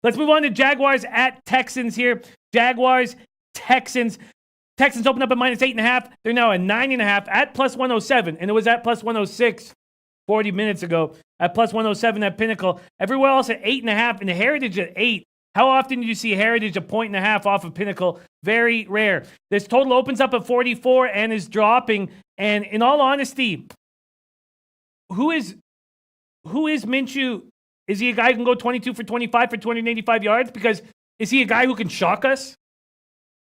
Let's move on to Jaguars at Texans here. Jaguars, Texans. Texans opened up at -8.5. They're now at 9.5 at plus 107. And it was at plus 106 40 minutes ago at plus 107 at Pinnacle. Everywhere else at 8.5 and the Heritage at 8. How often do you see Heritage a 1.5 off of Pinnacle? Very rare. This total opens up at 44 and is dropping. And in all honesty, who is Minshew? Is he a guy who can go 22 for 25 for 285 yards? Because is he a guy who can shock us?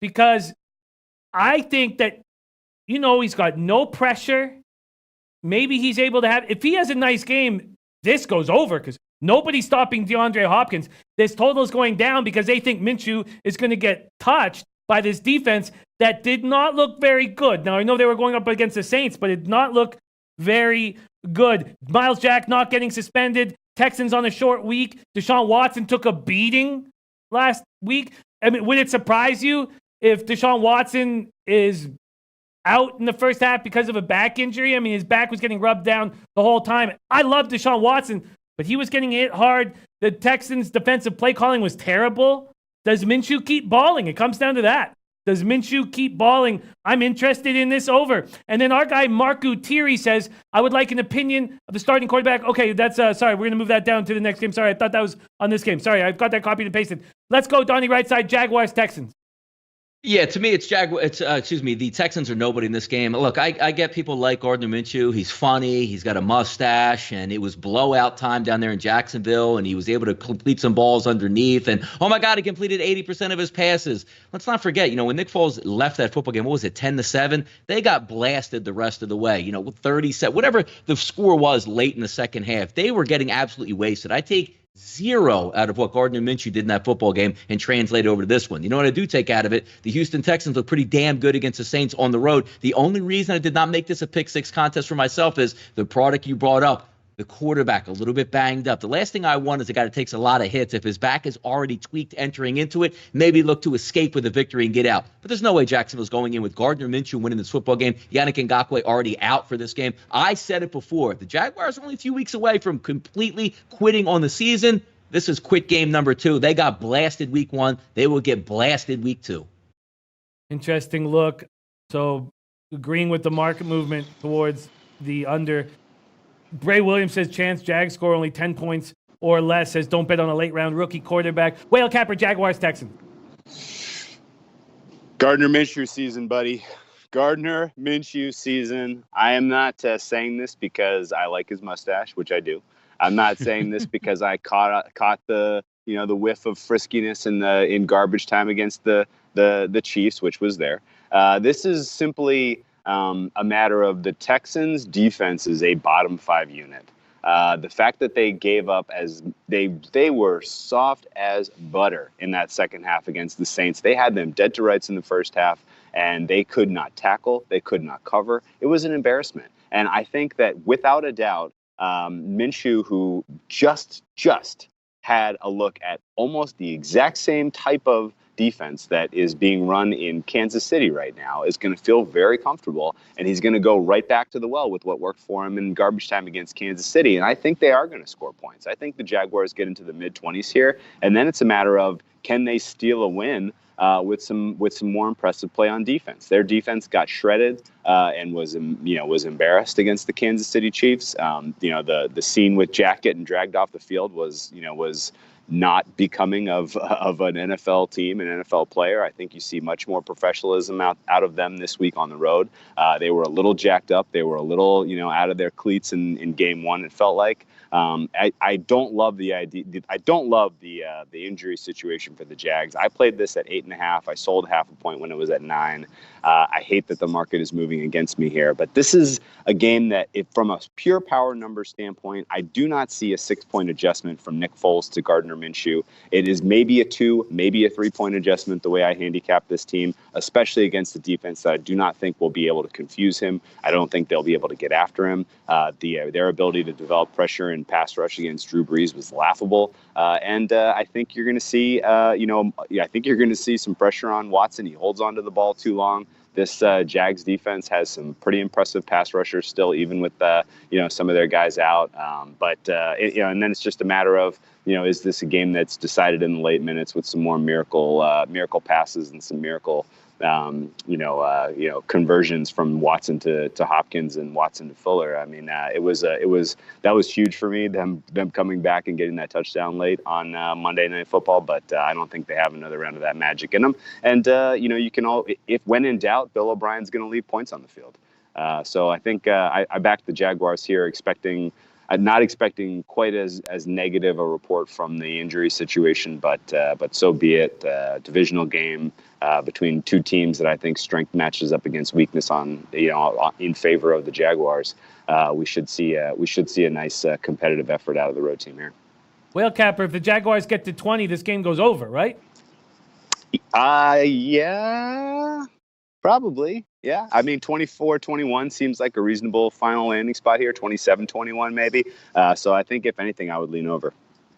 Because I think that, he's got no pressure. Maybe he's able to have, if he has a nice game, this goes over because nobody's stopping DeAndre Hopkins. This total is going down because they think Minshew is going to get touched by this defense that did not look very good. Now, I know they were going up against the Saints, but it did not look very good. Miles Jack not getting suspended. Texans on a short week. Deshaun Watson took a beating last week. I mean, would it surprise you if Deshaun Watson is out in the first half because of a back injury? I mean, his back was getting rubbed down the whole time. I love Deshaun Watson, but he was getting hit hard. The Texans' defensive play calling was terrible. Does Minshew keep balling? It comes down to that. Does Minshew keep balling? I'm interested in this over. And then our guy, Mark Gutierrez, says, I would like an opinion of the starting quarterback. Okay, that's, sorry, we're going to move that down to the next game. Sorry, I thought that was on this game. Sorry, I've got that copied and pasted. Let's go, Donnie, right side, Jaguars, Texans. Yeah, to me, the Texans are nobody in this game. Look, I get people like Gardner Minshew. He's funny. He's got a mustache, and it was blowout time down there in Jacksonville, and he was able to complete some balls underneath. And, oh, my God, he completed 80% of his passes. Let's not forget, when Nick Foles left that football game, what was it, 10-7? They got blasted the rest of the way. 37, whatever the score was late in the second half, they were getting absolutely wasted. I take 0 out of what Gardner Minshew did in that football game and translate over to this one. You know what I do take out of it? The Houston Texans look pretty damn good against the Saints on the road. The only reason I did not make this a pick six contest for myself is the product you brought up. The quarterback a little bit banged up. The last thing I want is a guy that takes a lot of hits. If his back is already tweaked entering into it, maybe look to escape with a victory and get out. But there's no way Jacksonville's going in with Gardner Minshew winning this football game. Yannick Ngakoue already out for this game. I said it before. The Jaguars are only a few weeks away from completely quitting on the season. This is quit game number 2. They got blasted week 1. They will get blasted week 2. Interesting look. So agreeing with the market movement towards the under. Bray Williams says chance Jags score only 10 points or less. Says don't bet on a late round rookie quarterback. Whale Capper, Jaguars, Texans. Gardner Minshew season, buddy. Gardner Minshew season. I am not saying this because I like his mustache, which I do. I'm not saying this because I caught the the whiff of friskiness in garbage time against the Chiefs, which was there. This is simply a matter of the Texans' defense is a bottom 5 unit. The fact that they gave up as they were soft as butter in that second half against the Saints. They had them dead to rights in the first half, and they could not tackle. They could not cover. It was an embarrassment. And I think that without a doubt, Minshew, who just had a look at almost the exact same type of defense that is being run in Kansas City right now, is going to feel very comfortable, and he's going to go right back to the well with what worked for him in garbage time against Kansas City. And I think they are going to score points. I think the Jaguars get into the mid-20s here, and then it's a matter of can they steal a win with some more impressive play on defense. Their defense got shredded and was embarrassed against the Kansas City Chiefs. The scene with Jack getting dragged off the field was not becoming of an NFL team, an NFL player. I think you see much more professionalism out of them this week on the road. They were a little jacked up. They were a little out of their cleats in game 1. It felt like. I don't love the idea. I don't love the injury situation for the Jags. I played this at 8.5. I sold half a point when it was at 9. I hate that the market is moving against me here, but this is a game that, from a pure power number standpoint, I do not see a 6-point adjustment from Nick Foles to Gardner Minshew. It is maybe a 2, maybe a 3-point adjustment the way I handicap this team, especially against the defense that I do not think will be able to confuse him. I don't think they'll be able to get after him. Their ability to develop pressure and pass rush against Drew Brees was laughable. And I think you're going to see, I think you're going to see some pressure on Watson. He holds onto the ball too long. This Jags defense has some pretty impressive pass rushers still, even with some of their guys out. And then it's just a matter of is this a game that's decided in the late minutes with some more miracle passes and some miracle conversions from Watson to Hopkins and Watson to Fuller. I mean, that was huge for me, them coming back and getting that touchdown late on Monday Night Football. But I don't think they have another round of that magic in them. And you can if when in doubt, Bill O'Brien's going to leave points on the field. So I think I backed the Jaguars here, not expecting quite as negative a report from the injury situation, but so be it. Divisional game between two teams that I think strength matches up against weakness in favor of the Jaguars. We should see a nice competitive effort out of the road team here. Well, Capper, if the Jaguars get to 20, this game goes over, right? Yeah. Probably, yeah. I mean, 24-21 seems like a reasonable final landing spot here, 27-21 maybe. So I think, if anything, I would lean over.